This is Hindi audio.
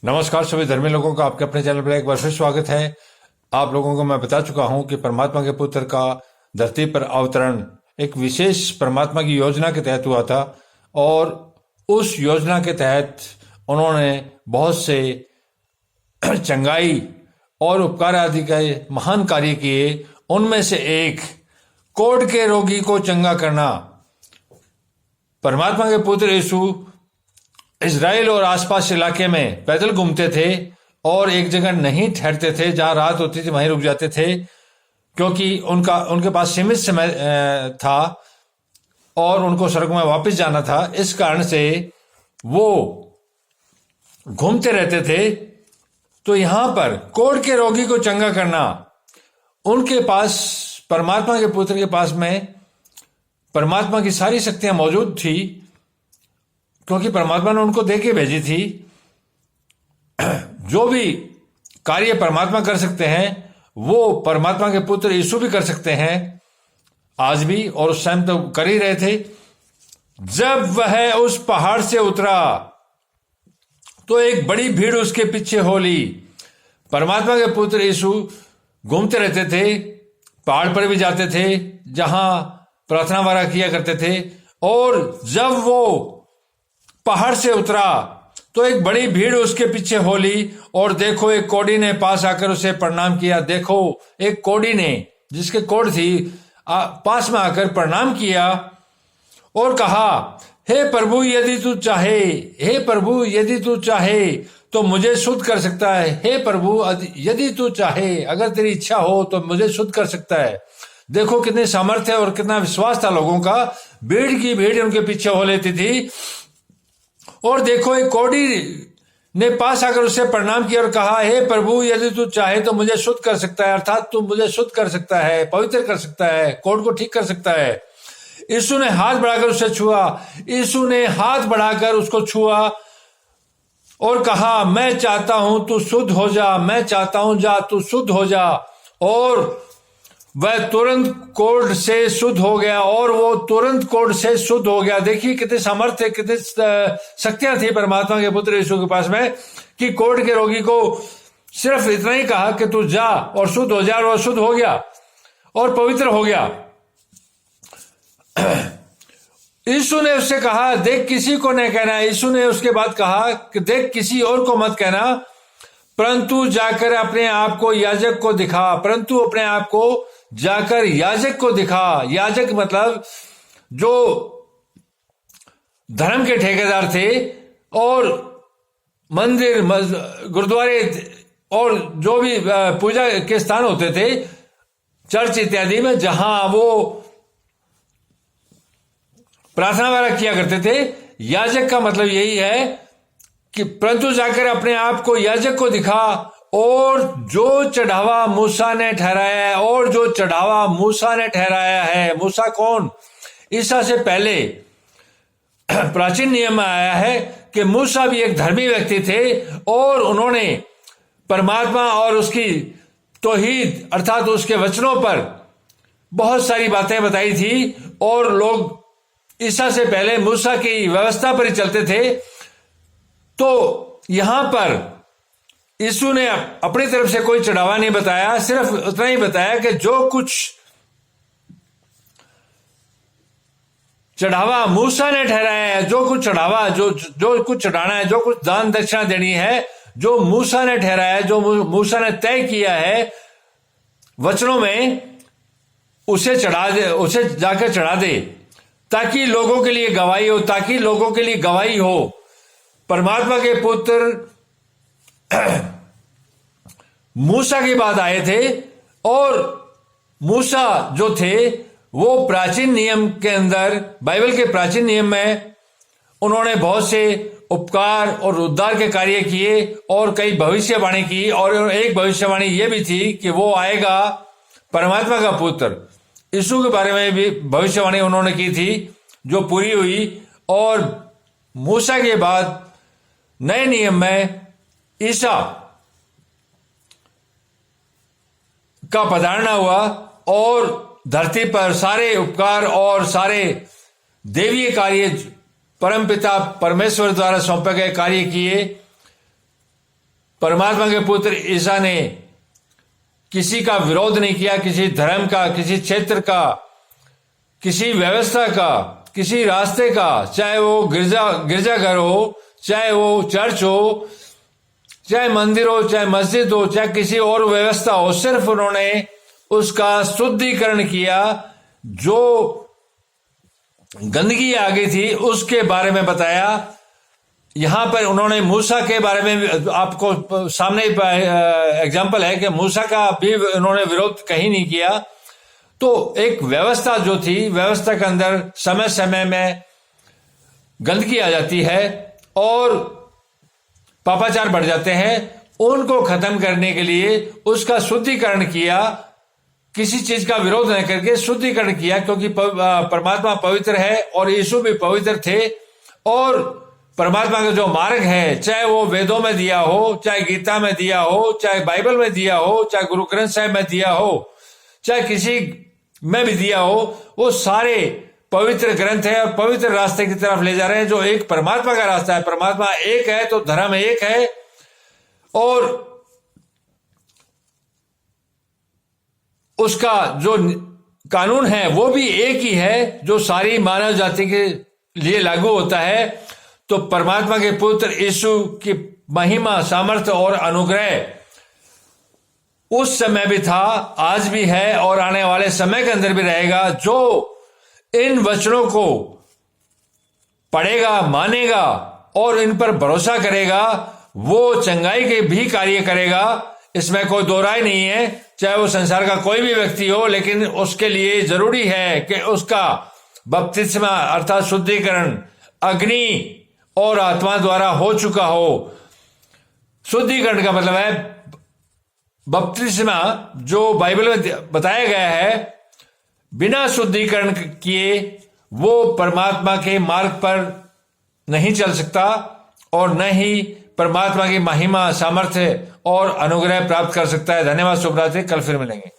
नमस्कार सभी धर्मी लोगों का आपके अपने चैनल पर एक बार फिर स्वागत है। आप लोगों को मैं बता चुका हूं कि परमात्मा के पुत्र का धरती पर अवतरण एक विशेष परमात्मा की योजना के तहत हुआ था और उस योजना के तहत उन्होंने बहुत से चंगाई और उपकार आदि के महान कार्य किए। उनमें से एक कोढ़ के रोगी को चंगा करना। परमात्मा के पुत्र यीशु इज़राइल और आसपास इलाके में पैदल घूमते थे और एक जगह नहीं ठहरते थे। जहां रात होती थी वहीं रुक जाते थे, क्योंकि उनके पास सीमित समय था और उनको स्वर्ग में वापस जाना था। इस कारण से वो घूमते रहते थे। तो यहां पर कोढ़ के रोगी को चंगा करना, उनके पास परमात्मा के पुत्र के पास में परमात्मा की सारी शक्तियां मौजूद थी, क्योंकि परमात्मा ने उनको दे के भेजी थी। जो भी कार्य परमात्मा कर सकते हैं वो परमात्मा के पुत्र यीशु भी कर सकते हैं आज भी, और उस टाइम तो कर ही रहे थे। जब वह उस पहाड़ से उतरा तो एक बड़ी भीड़ उसके पीछे हो ली। परमात्मा के पुत्र यीशु घूमते रहते थे, पहाड़ पर भी जाते थे जहां प्रार्थना वारा किया करते थे। और जब वो पहाड़ से उतरा तो एक बड़ी भीड़ उसके पीछे हो ली, और देखो एक कोढ़ी ने पास आकर उसे प्रणाम किया। देखो एक कोढ़ी ने, जिसके कोढ़ थी, पास में आकर प्रणाम किया और कहा, हे प्रभु यदि तू चाहे, हे प्रभु यदि तू चाहे तो मुझे शुद्ध कर सकता है। हे प्रभु यदि तू चाहे, अगर तेरी इच्छा हो तो मुझे शुद्ध कर सकता है। देखो कितने सामर्थ्य और कितना विश्वास था लोगों का। भीड़ की भीड़ उनके पीछे हो लेती थी। और देखो एक कोढ़ी ने पास आकर उससे प्रणाम किया और कहा, हे प्रभु यदि तू चाहे तो मुझे शुद्ध कर सकता है, अर्थात तू मुझे शुद्ध कर सकता है, पवित्र कर सकता है, कोढ़ को ठीक कर सकता है। यीशु ने हाथ बढ़ाकर उसे छुआ। यीशु ने हाथ बढ़ाकर उसको छुआ और कहा, मैं चाहता हूं तू शुद्ध हो जा, मैं चाहता हूं जा तू शुद्ध हो जा। और वह तुरंत कोढ़ से शुद्ध हो गया, और वो तुरंत कोढ़ से शुद्ध हो गया। देखिए कितने सामर्थ्य, कितनी शक्तियां थी परमात्मा के पुत्र यीशु के पास में, कि कोढ़ के रोगी को सिर्फ इतना ही कहा कि तू जा और शुद्ध हो जा, और वो शुद्ध हो गया और पवित्र हो गया। यीशु ने उससे कहा, देख किसी को नहीं कहना। यीशु ने उसके बाद कहा कि देख किसी और को मत कहना, परंतु जाकर अपने आप को याजक को दिखा। परंतु अपने आप को जाकर याजक को दिखा। याजक मतलब जो धर्म के ठेकेदार थे, और मंदिर, गुरुद्वारे और जो भी पूजा के स्थान होते थे, चर्च इत्यादि में, जहां वो प्रार्थना वगैरह किया करते थे। याजक का मतलब यही है कि परंतु जाकर अपने आप को याजक को दिखा, और जो चढ़ावा मूसा ने ठहराया है, और जो चढ़ावा मूसा ने ठहराया है। मूसा कौन? ईसा से पहले प्राचीन नियम में आया है कि मूसा भी एक धर्मी व्यक्ति थे, और उन्होंने परमात्मा और उसकी तौहीद अर्थात उसके वचनों पर बहुत सारी बातें बताई थी, और लोग ईसा से पहले मूसा की व्यवस्था पर ही चलते थे। तो यहां पर यीशु ने अपनी तरफ से कोई चढ़ावा नहीं बताया, सिर्फ उतना ही बताया कि जो कुछ चढ़ावा मूसा ने ठहराया है, जो कुछ चढ़ावा, जो कुछ चढ़ाना है, जो कुछ दान दक्षिणा देनी है, जो मूसा ने ठहराया है, जो मूसा ने तय किया है वचनों में, उसे चढ़ा दे, उसे जाकर चढ़ा दे, ताकि लोगों के लिए गवाही हो, ताकि लोगों के लिए गवाही हो। परमात्मा के पुत्र मूसा के बाद आए थे, और मूसा जो थे वो प्राचीन नियम के अंदर, बाइबल के प्राचीन नियम में उन्होंने बहुत से उपकार और उद्धार के कार्य किए, और कई भविष्यवाणी की। और एक भविष्यवाणी ये भी थी कि वो आएगा, परमात्मा का पुत्र यीशु के बारे में भी भविष्यवाणी उन्होंने की थी, जो पूरी हुई। और मूसा के बाद नए नियम में ईसा का पधारना हुआ, और धरती पर सारे उपकार और सारे देवीय कार्य परमपिता परमेश्वर द्वारा सौंपे गए कार्य किए। परमात्मा के पुत्र ईसा ने किसी का विरोध नहीं किया, किसी धर्म का, किसी क्षेत्र का, किसी व्यवस्था का, किसी रास्ते का, चाहे वो गिरजाघर हो, चाहे वो चर्च हो, चाहे मंदिर हो, चाहे मस्जिद हो, चाहे किसी और व्यवस्था हो। सिर्फ उन्होंने उसका शुद्धिकरण किया। जो गंदगी आ गई थी उसके बारे में बताया। यहां पर उन्होंने मूसा के बारे में, आपको सामने एग्जाम्पल है कि मूसा का भी उन्होंने विरोध कहीं नहीं किया। तो एक व्यवस्था जो थी, व्यवस्था के अंदर समय समय में गंदगी आ जाती है और पापाचार बढ़ जाते हैं। उनको खत्म करने के लिए उसका शुद्धिकरण किया, किसी चीज का विरोध न करके शुद्धिकरण किया, क्योंकि परमात्मा पवित्र है और यीशु भी पवित्र थे। और परमात्मा का जो मार्ग है, चाहे वो वेदों में दिया हो, चाहे गीता में दिया हो, चाहे बाइबल में दिया हो, चाहे गुरु ग्रंथ साहिब में दिया हो, चाहे किसी में भी दिया हो, वो सारे पवित्र ग्रंथ है और पवित्र रास्ते की तरफ ले जा रहे हैं, जो एक परमात्मा का रास्ता है। परमात्मा एक है तो धर्म एक है और उसका जो कानून है वो भी एक ही है, जो सारी मानव जाति के लिए लागू होता है। तो परमात्मा के पुत्र यीशु की महिमा, सामर्थ्य और अनुग्रह उस समय भी था, आज भी है और आने वाले समय के अंदर भी रहेगा। जो इन वचनों को पढ़ेगा, मानेगा और इन पर भरोसा करेगा, वो चंगाई के भी कार्य करेगा। इसमें कोई दो राय नहीं है, चाहे वो संसार का कोई भी व्यक्ति हो। लेकिन उसके लिए जरूरी है कि उसका बपतिस्मा अर्थात शुद्धिकरण अग्नि और आत्मा द्वारा हो चुका हो। शुद्धिकरण का मतलब है बपतिस्मा, जो बाइबल में बताया गया है, बिना शुद्धिकरण किए वो परमात्मा के मार्ग पर नहीं चल सकता और न ही परमात्मा की महिमा, सामर्थ्य और अनुग्रह प्राप्त कर सकता है। धन्यवाद। शुभ रात्रि। कल फिर मिलेंगे।